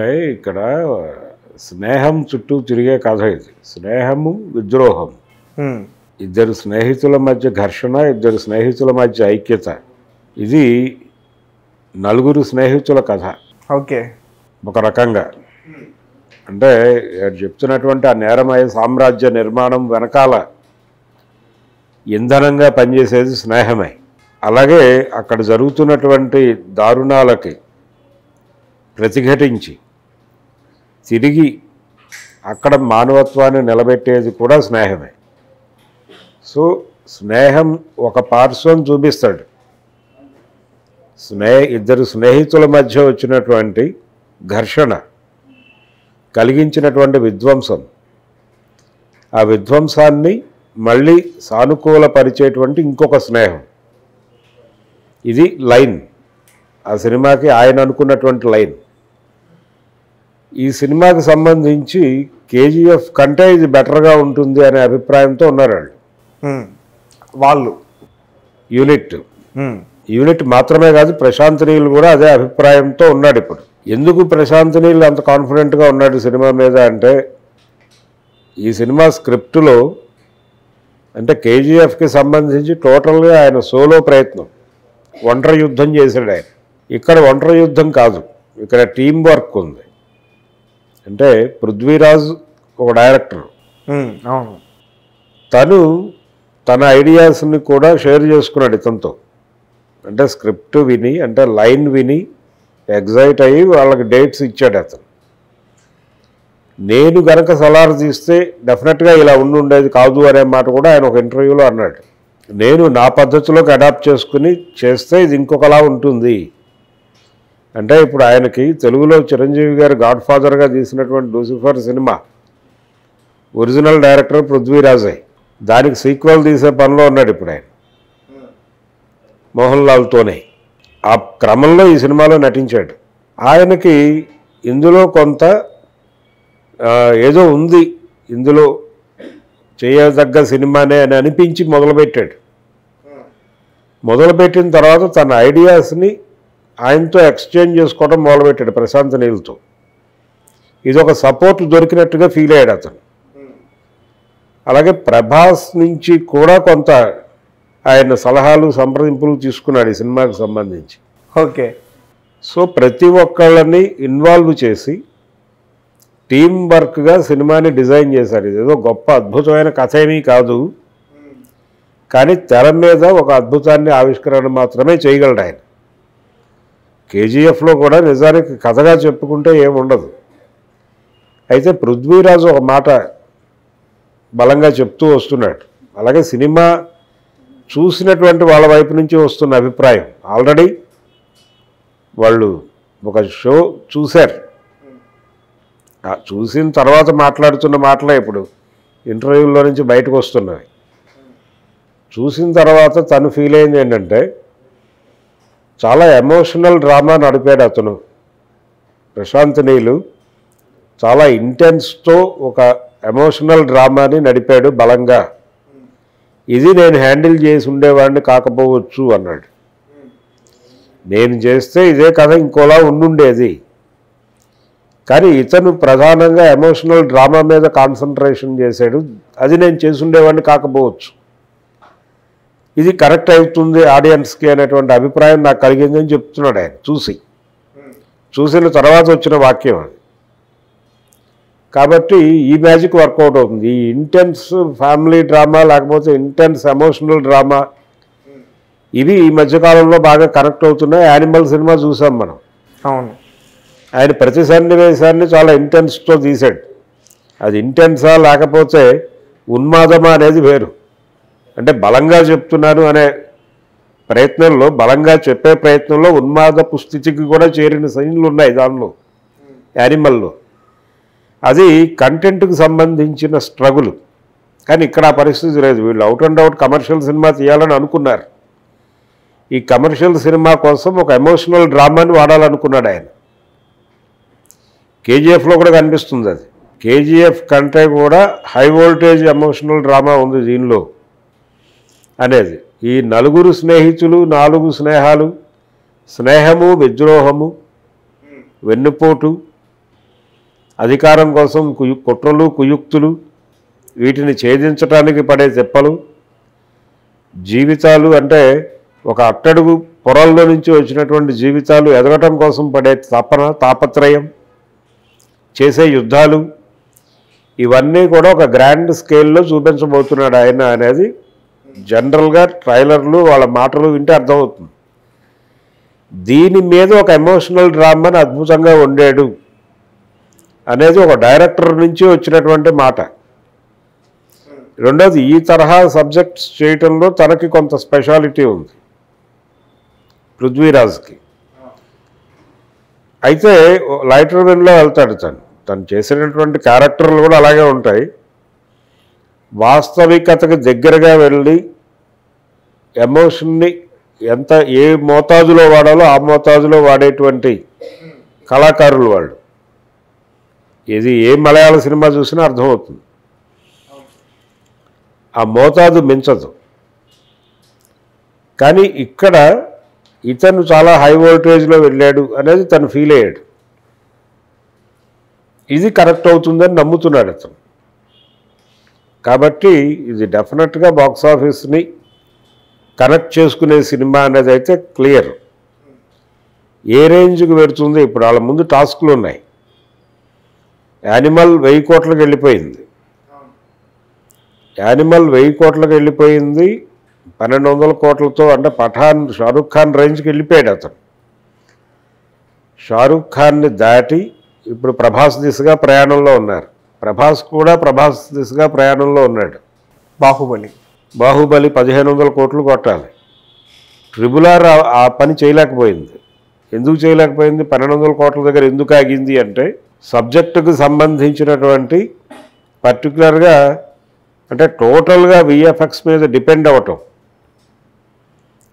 అంటే ఇక్కడ స్నేహం చుట్టూ తిరిగే కథ ఇది. స్నేహము విద్రోహం, ఇద్దరు స్నేహితుల మధ్య ఘర్షణ, ఇద్దరు స్నేహితుల మధ్య ఐక్యత. ఇది నలుగురు స్నేహితుల కథ. ఓకే, ఒక రకంగా అంటే చెప్తున్నటువంటి ఆ నేరమయ సామ్రాజ్య నిర్మాణం వెనకాల ఇంధనంగా పనిచేసేది స్నేహమే. అలాగే అక్కడ జరుగుతున్నటువంటి దారుణాలకి ప్రతిఘటించి తిరిగి అక్కడ మానవత్వాన్ని నిలబెట్టేది కూడా స్నేహమే. సో స్నేహం ఒక పార్శ్వం చూపిస్తాడు. ఇద్దరు స్నేహితుల మధ్య వచ్చినటువంటి ఘర్షణ కలిగించినటువంటి విధ్వంసం, ఆ విధ్వంసాన్ని మళ్ళీ సానుకూలపరిచేటువంటి ఇంకొక స్నేహం. ఇది లైన్, ఆ సినిమాకి ఆయన అనుకున్నటువంటి లైన్. ఈ సినిమాకి సంబంధించి కేజీఎఫ్ కంటే ఇది బెటర్గా ఉంటుంది అనే అభిప్రాయంతో ఉన్నారు వాళ్ళు. యూనిట్ మాత్రమే కాదు, ప్రశాంత్ నీల్ కూడా అదే అభిప్రాయంతో ఉన్నాడు. ఇప్పుడు ఎందుకు ప్రశాంత్ నీల్ అంత కాన్ఫిడెంట్గా ఉన్నాడు సినిమా మీద అంటే, ఈ సినిమా స్క్రిప్టులో అంటే కేజీఎఫ్కి సంబంధించి టోటల్గా ఆయన సోలో ప్రయత్నం, ఒంటరి యుద్ధం చేశాడు ఆయన. ఇక్కడ ఒంటరి యుద్ధం కాదు, ఇక్కడ టీం వర్క్ ఉంది. అంటే పృథ్వీరాజ్ ఒక డైరెక్టర్, తను తన ఐడియాస్ని కూడా షేర్ చేసుకున్నాడు ఇతనితో. అంటే స్క్రిప్ట్ విని, అంటే లైన్ విని ఎగ్జైట్ అయ్యి వాళ్ళకి డేట్స్ ఇచ్చాడు అతను. నేను గనక సలార్ తీస్తే డెఫినెట్గా ఇలా ఉండేది కాదు అనే మాట కూడా ఆయన ఒక ఇంటర్వ్యూలో అన్నాడు. నేను నా పద్ధతిలోకి అడాప్ట్ చేసుకుని చేస్తే ఇది ఇంకొకలా ఉంటుంది. అంటే ఇప్పుడు ఆయనకి తెలుగులో చిరంజీవి గారు గాడ్ ఫాదర్గా తీసినటువంటి లూసిఫర్ సినిమా ఒరిజినల్ డైరెక్టర్ పృథ్వీరాజే, దానికి సీక్వెల్ తీసే పనిలో ఉన్నాడు ఇప్పుడు ఆయన మోహన్ లాల్తోనే. ఆ క్రమంలో ఈ సినిమాలో నటించాడు. ఆయనకి ఇందులో కొంత ఏదో ఉంది, ఇందులో చేయదగ్గ సినిమానే అని అనిపించి మొదలుపెట్టాడు. మొదలుపెట్టిన తర్వాత తన ఐడియాస్ని ఆయనతో ఎక్స్చేంజ్ చేసుకోవడం మొదలుపెట్టాడు ప్రశాంత్ నీల్తో. ఇది ఒక సపోర్ట్ దొరికినట్టుగా ఫీల్ అయ్యాడు అతను. అలాగే ప్రభాస్ నుంచి కూడా కొంత ఆయన సలహాలు సంప్రదింపులు తీసుకున్నాడు ఈ సినిమాకి సంబంధించి. ఓకే, సో ప్రతి ఒక్కళ్ళని ఇన్వాల్వ్ చేసి టీం వర్క్గా సినిమాని డిజైన్ చేశారు. ఇదేదో గొప్ప అద్భుతమైన కథ ఏమీ కాదు, కానీ తెర మీద ఒక అద్భుతాన్ని ఆవిష్కరణ మాత్రమే చేయగలడు ఆయన. కేజీఎఫ్లో కూడా నిజానికి కథగా చెప్పుకుంటే ఏముండదు. అయితే పృథ్వీరాజు ఒక మాట బలంగా చెప్తూ వస్తున్నాడు. అలాగే సినిమా చూసినటువంటి వాళ్ళ వైపు నుంచి వస్తున్న అభిప్రాయం, ఆల్రెడీ వాళ్ళు ఒక షో చూశారు, చూసిన తర్వాత మాట్లాడుతున్న మాటలే ఇప్పుడు ఇంటర్వ్యూల్లో నుంచి బయటకు వస్తున్నవి. చూసిన తర్వాత తను ఫీల్ అయింది ఏంటంటే, చాలా ఎమోషనల్ డ్రామా నడిపాడు అతను ప్రశాంత్ నీల్. చాలా ఇంటెన్స్తో ఒక ఎమోషనల్ డ్రామాని నడిపాడు బలంగా. ఇది నేను హ్యాండిల్ చేసి ఉండేవాడిని కాకపోవచ్చు అన్నాడు. నేను చేస్తే ఇదే కథ ఇంకోలా ఉండుండేది, కానీ ఇతను ప్రధానంగా ఎమోషనల్ డ్రామా మీద కాన్సన్ట్రేషన్ చేశాడు, అది నేను చేసి ఉండేవాడిని కాకపోవచ్చు. ఇది కరెక్ట్ అవుతుంది ఆడియన్స్కి అనేటువంటి అభిప్రాయం నాకు కలిగిందని చెప్తున్నాడు ఆయన చూసిన తర్వాత వచ్చిన వాక్యం అది. కాబట్టి ఈ మ్యాజిక్ వర్కౌట్ అవుతుంది. ఈ ఇంటెన్స్ ఫ్యామిలీ డ్రామా లేకపోతే ఇంటెన్స్ ఎమోషనల్ డ్రామా ఇవి ఈ మధ్యకాలంలో బాగా కనెక్ట్ అవుతున్నాయి. యానిమల్ సినిమా చూసాం మనం. అవును, ఆయన ప్రతి సన్నివేశాన్ని చాలా ఇంటెన్స్తో తీశాడు. అది ఇంటెన్సా లేకపోతే ఉన్మాదమా అనేది వేరు. అంటే బలంగా చెప్తున్నాను అనే ప్రయత్నంలో, బలంగా చెప్పే ప్రయత్నంలో ఉన్మాదపు స్థితికి కూడా చేరిన సీన్లు ఉన్నాయి దానిలో, యానిమల్లో. అది కంటెంట్కి సంబంధించిన స్ట్రగుల్. కానీ ఇక్కడ ఆ పరిస్థితి లేదు. వీళ్ళు out and out commercial cinema తీయాలని అనుకున్నారు. ఈ కమర్షియల్ సినిమా కోసం ఒక ఎమోషనల్ డ్రామాని వాడాలనుకున్నాడు ఆయన. కేజీఎఫ్లో కూడా కనిపిస్తుంది అది. కేజీఎఫ్ కంటే కూడా హై వోల్టేజ్ ఎమోషనల్ డ్రామా ఉంది దీనిలో అనేది. ఈ నలుగురు స్నేహితులు, 4 స్నేహాలు, స్నేహము, విద్రోహము, వెన్నుపోటు, అధికారం కోసం కుట్రలు కుయుక్తులు, వీటిని ఛేదించడానికి పడే తిప్పలు, జీవితాలు అంటే ఒక అట్టడుగు పొరల్లో నుంచి వచ్చినటువంటి జీవితాలు ఎదగటం కోసం పడే తాపత్రయం, చేసే యుద్ధాలు, ఇవన్నీ కూడా ఒక గ్రాండ్ స్కేల్లో చూపించబోతున్నాడు ఆయన అనేది జనరల్గా ట్రైలర్లు వాళ్ళ మాటలు వింటే అర్థమవుతుంది. దీని మీద ఒక ఎమోషనల్ డ్రామాని అద్భుతంగా వండాడు అనేది ఒక డైరెక్టర్ నుంచి వచ్చినటువంటి మాట. రెండోది, ఈ తరహా సబ్జెక్ట్స్ చేయటంలో తనకి కొంత స్పెషాలిటీ ఉంది పృథ్వీరాజ్కి. అయితే లైటర్ వెన్లో వెళ్తాడు తను చేసినటువంటి క్యారెక్టర్లు కూడా అలాగే ఉంటాయి. వాస్తవికతకు దగ్గరగా వెళ్ళి ఎమోషన్ని ఎంత ఏ మోతాదులో వాడాలో ఆ మోతాదులో వాడేటువంటి కళాకారులు వాళ్ళు. ఇది ఏ మలయాళ సినిమా చూసినా అర్థమవుతుంది. ఆ మోతాదు మించదు. కానీ ఇక్కడ ఇతను చాలా హై వోల్టేజ్లో వెళ్ళాడు అనేది తను ఫీల్ అయ్యాడు. ఇది కరెక్ట్ అవుతుందని నమ్ముతున్నాడు అతను. కాబట్టి ఇది డెఫినెట్గా బాక్స్ ఆఫీస్ని కనెక్ట్ చేసుకునే సినిమా అనేది అయితే క్లియర్. ఏ రేంజ్కి పెడుతుంది, ఇప్పుడు వాళ్ళ ముందు టాస్క్లు ఉన్నాయి. యానిమల్ 1000 కోట్లకు వెళ్ళిపోయింది. యానిమల్ 1000 కోట్లకు వెళ్ళిపోయింది. 1200 కోట్లతో అంటే పఠాన్ షారుఖ్ ఖాన్ రేంజ్కి వెళ్ళిపోయాడు అతను. షారుఖ్ ఖాన్ని దాటి ఇప్పుడు ప్రభాస్ దిశగా ప్రయాణంలో ఉన్నారు. ప్రభాస్ కూడా ప్రభాస్ దిశగా ప్రయాణంలో ఉన్నాడు. బాహుబలి 1500 కోట్లు కొట్టాలి. ట్రిబుల్ ఆర్ ఆ పని చేయలేకపోయింది. ఎందుకు చేయలేకపోయింది? 1200 కోట్ల దగ్గర ఎందుకు ఆగింది అంటే సబ్జెక్టుకు సంబంధించినటువంటి పర్టికులర్గా అంటే టోటల్గా విఎఫ్ఎక్స్ మీద డిపెండ్ అవ్వటం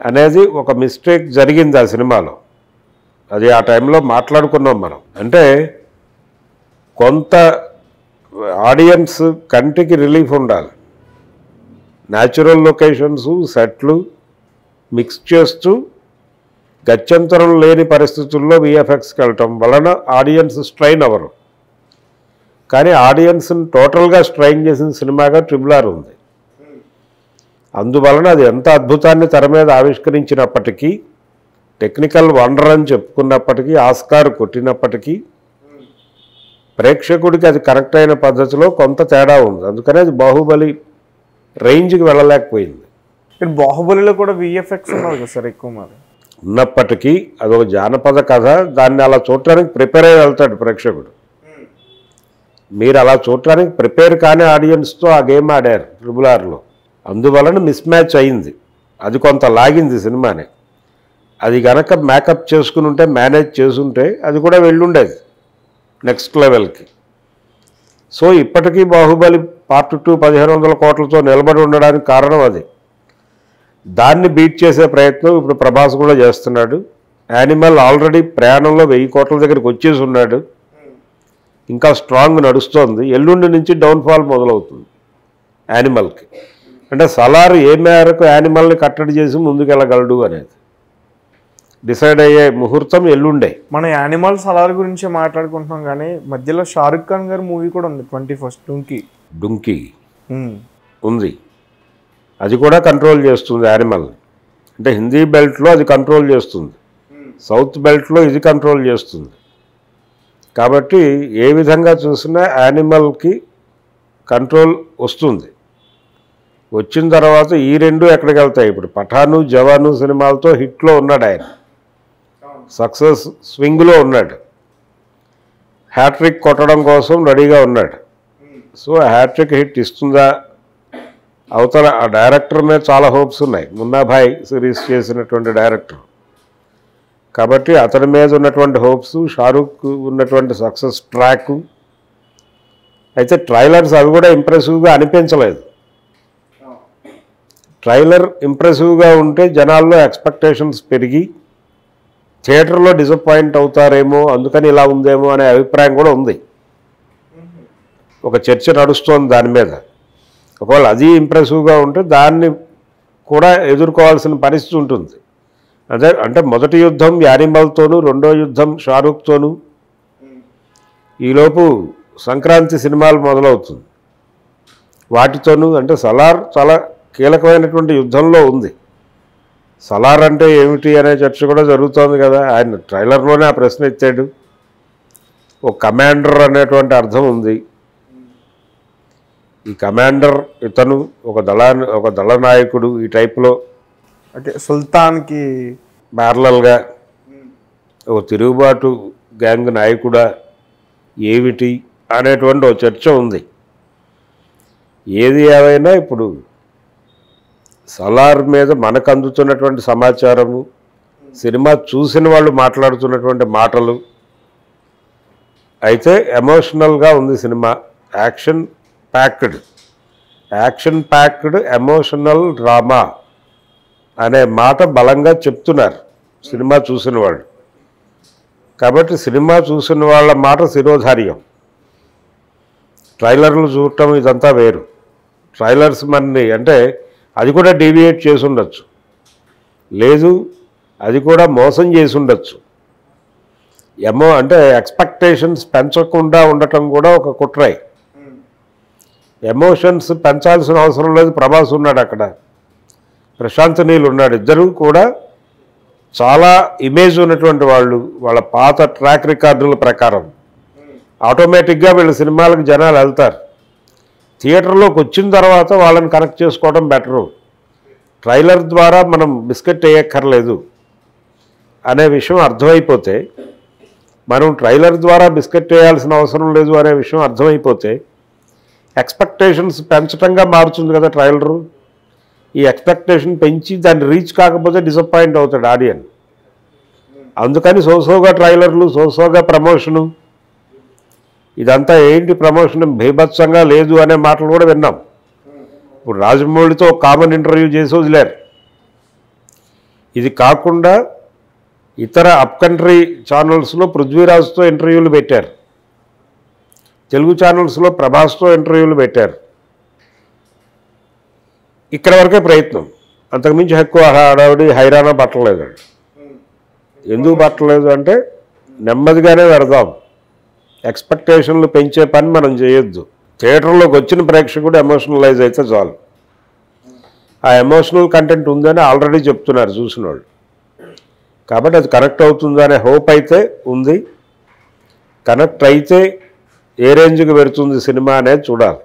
అనేది ఒక మిస్టేక్ జరిగింది ఆ సినిమాలో. అది ఆ టైంలో మాట్లాడుకున్నాం మనం. అంటే కొంత ఆడియన్స్ కంటికి రిలీఫ్ ఉండాలి. న్యాచురల్ లొకేషన్స్ సెట్లు మిక్స్ చేస్తూ గత్యంతరం లేని పరిస్థితుల్లో విఎఫ్ఎక్స్కి వెళ్ళటం వలన ఆడియన్స్ స్ట్రైన్ అవ్వరు. కానీ ఆడియన్స్ని టోటల్గా స్ట్రైన్ చేసిన సినిమాగా ట్రిపుల్ ఆర్ ఉంది. అందువలన అది ఎంత అద్భుతాన్ని తెర మీద ఆవిష్కరించినప్పటికీ, టెక్నికల్ వండర్ అని చెప్పుకున్నప్పటికీ, ఆస్కార్ కొట్టినప్పటికీ ప్రేక్షకుడికి అది కరెక్ట్ అయిన పద్ధతిలో కొంత తేడా ఉంది. అందుకనే అది బాహుబలి రేంజ్కి వెళ్ళలేకపోయింది. బాహుబలిలో కూడా విఎఫ్ఎక్స్ ఉన్నారు కదా సార్ ఎక్కువ మరి. ఉన్నప్పటికీ అదొక జానపద కథ. దాన్ని అలా చూడటానికి ప్రిపేర్ అయ్యి వెళ్తాడు ప్రేక్షకుడు. మీరు అలా చూడటానికి ప్రిపేర్ కాని ఆడియన్స్తో ఆ గేమ్ ఆడారు ట్రిపుల్ ఆర్లో. అందువలన మిస్ మ్యాచ్ అయింది. అది కొంత లాగింది సినిమాని. అది కనుక మేకప్ చేసుకుని ఉంటే, మేనేజ్ చేసుంటే అది కూడా వెళ్ళుండేది నెక్స్ట్ లెవెల్కి. సో ఇప్పటికీ బాహుబలి పార్ట్ 2 1500 కోట్లతో నిలబడి ఉండడానికి కారణం అది. దాన్ని బీట్ చేసే ప్రయత్నం ఇప్పుడు ప్రభాస్ కూడా చేస్తున్నాడు. యానిమల్ ఆల్రెడీ ప్రయాణంలో 1000 కోట్ల దగ్గరికి వచ్చేసి ఉన్నాడు. ఇంకా స్ట్రాంగ్ నడుస్తోంది. ఎల్లుండి నుంచి డౌన్ఫాల్ మొదలవుతుంది యానిమల్కి. అంటే సలార్ ఏ మేరకు యానిమల్ని కట్టడి చేసి ముందుకెళ్ళగలడు అనేది డిసైడ్ అయ్యే ముహూర్తం ఎల్లుండే. మనం యానిమల్ సలార్ గురించి మాట్లాడుకుంటున్నాం కానీ మధ్యలో షారుఖ్ ఖాన్ గారి మూవీ కూడా ఉంది 21 డుంకీ ఉంది. అది కూడా కంట్రోల్ చేస్తుంది యానిమల్ని. అంటే హిందీ బెల్ట్లో అది కంట్రోల్ చేస్తుంది, సౌత్ బెల్ట్లో ఇది కంట్రోల్ చేస్తుంది. కాబట్టి ఏ విధంగా చూసినా యానిమల్కి కంట్రోల్ వస్తుంది. వచ్చిన తర్వాత ఈ రెండు ఎక్కడికి వెళ్తాయి? ఇప్పుడు పఠాను జవాను సినిమాలతో హిట్లో ఉన్నాడు ఆయన, సక్సెస్ స్వింగ్లో ఉన్నాడు, హ్యాట్రిక్ కొట్టడం కోసం రెడీగా ఉన్నాడు. సో హ్యాట్రిక్ హిట్ ఇస్తుందా? అవతల ఆ డైరెక్టర్ మీద చాలా హోప్స్ ఉన్నాయి. మున్నాభాయ్ సిరీస్ చేసినటువంటి డైరెక్టర్ కాబట్టి అతని మీద ఉన్నటువంటి హోప్స్, షారూఖ్ ఉన్నటువంటి సక్సెస్ ట్రాక్. అయితే ట్రైలర్స్ అవి కూడా ఇంప్రెసివ్గా అనిపించలేదు. ట్రైలర్ ఇంప్రెసివ్గా ఉంటే జనాల్లో ఎక్స్పెక్టేషన్స్ పెరిగి థియేటర్లో డిసప్పాయింట్ అవుతారేమో, అందుకని ఇలా ఉందేమో అనే అభిప్రాయం కూడా ఉంది. ఒక చర్చ నడుస్తోంది దాని మీద. ఒకవేళ అది ఇంప్రెసివ్గా ఉంటే దాన్ని కూడా ఎదుర్కోవాల్సిన పరిస్థితి ఉంటుంది. అదే అంటే మొదటి యుద్ధం యానిమల్తోనూ, రెండో యుద్ధం షారూఖ్తోనూ. ఈలోపు సంక్రాంతి సినిమాలు మొదలవుతుంది. వాటితోనూ అంటే సలార్ చాలా కీలకమైనటువంటి యుద్ధంలో ఉంది. సలార్ అంటే ఏమిటి అనే చర్చ కూడా జరుగుతోంది కదా. ఆయన ట్రైలర్లోనే ఆ ప్రశ్న ఎత్తాడు. ఒక కమాండర్ అనేటువంటి అర్థం ఉంది. ఈ కమాండర్ ఇతను ఒక దళ నాయకుడు ఈ టైప్లో అంటే సుల్తాన్కి ప్యారలల్గా ఒక తిరుగుబాటు గ్యాంగ్ నాయకుడా ఏమిటి అనేటువంటి ఒక చర్చ ఉంది. ఏది ఏమైనా ఇప్పుడు సలార్ మీద మనకు అందుతున్నటువంటి సమాచారము, సినిమా చూసిన వాళ్ళు మాట్లాడుతున్నటువంటి మాటలు అయితే ఎమోషనల్గా ఉంది cinema. Action packed emotional drama అనే మాట బలంగా చెప్తున్నారు సినిమా చూసిన వాళ్ళు. కాబట్టి సినిమా చూసిన వాళ్ళ మాట శిరోధార్యం. ట్రైలర్లు చూడటం ఇదంతా వేరు. ట్రైలర్స్ మనని అంటే అది కూడా డీవియేట్ చేసి ఉండొచ్చు, లేదు అది కూడా మోసం చేసి ఉండొచ్చు. అంటే ఎక్స్పెక్టేషన్స్ పెంచకుండా ఉండటం కూడా ఒక కుట్రై. ఎమోషన్స్ పెంచాల్సిన అవసరం లేదు. ప్రభాస్ ఉన్నాడు అక్కడ, ప్రశాంత్ నీల్ ఉన్నాడు. ఇద్దరు కూడా చాలా ఇమేజ్ ఉన్నటువంటి వాళ్ళు. వాళ్ళ పాత ట్రాక్ రికార్డుల ప్రకారం ఆటోమేటిక్గా వీళ్ళ సినిమాలకు జనాలు వెళ్తారు. థియేటర్లోకి వచ్చిన తర్వాత వాళ్ళని కనెక్ట్ చేసుకోవడం బెటరు. ట్రైలర్ ద్వారా మనం బిస్కెట్ వేయక్కర్లేదు అనే విషయం అర్థమైపోతే, మనం ట్రైలర్ ద్వారా బిస్కెట్ వేయాల్సిన అవసరం లేదు అనే విషయం అర్థమైపోతే ఎక్స్పెక్టేషన్స్ పెంచటంగా మారుతుంది కదా ట్రైలరు. ఈ ఎక్స్పెక్టేషన్ పెంచి దాన్ని రీచ్ కాకపోతే డిసప్పాయింట్ అవుతాడు ఆడియన్. అందుకని సోసోగా ట్రైలర్లు, సోసోగా ప్రమోషను, ఇదంతా ఏంటి ప్రమోషన్ భీభత్సంగా లేదు అనే మాటలు కూడా విన్నాం. ఇప్పుడు రాజమౌళితో కామన్ ఇంటర్వ్యూ చేసి వదిలేరు. ఇది కాకుండా ఇతర అప్ కంట్రీ ఛానల్స్లో పృథ్వీరాజ్తో ఇంటర్వ్యూలు పెట్టారు, తెలుగు ఛానల్స్లో ప్రభాస్తో ఇంటర్వ్యూలు పెట్టారు. ఇక్కడ వరకే ప్రయత్నం, అంతకుమించి ఎక్కువ హడావిడి హైరానా పట్టలేదు. ఎందుకు పట్టలేదు అంటే నెమ్మదిగానే పెడదాం, ఎక్స్పెక్టేషన్లు పెంచే పని మనం చేయొద్దు. థియేటర్లోకి వచ్చిన ప్రేక్షకుడు ఎమోషనలైజ్ అయితే చాలు. ఆ ఎమోషనల్ కంటెంట్ ఉందని ఆల్రెడీ చెప్తున్నారు చూసిన వాళ్ళు. కాబట్టి అది కనెక్ట్ అవుతుందనే హోప్ అయితే ఉంది. కనెక్ట్ అయితే ఏ రేంజ్కి పెడుతుంది సినిమా అనేది చూడాలి.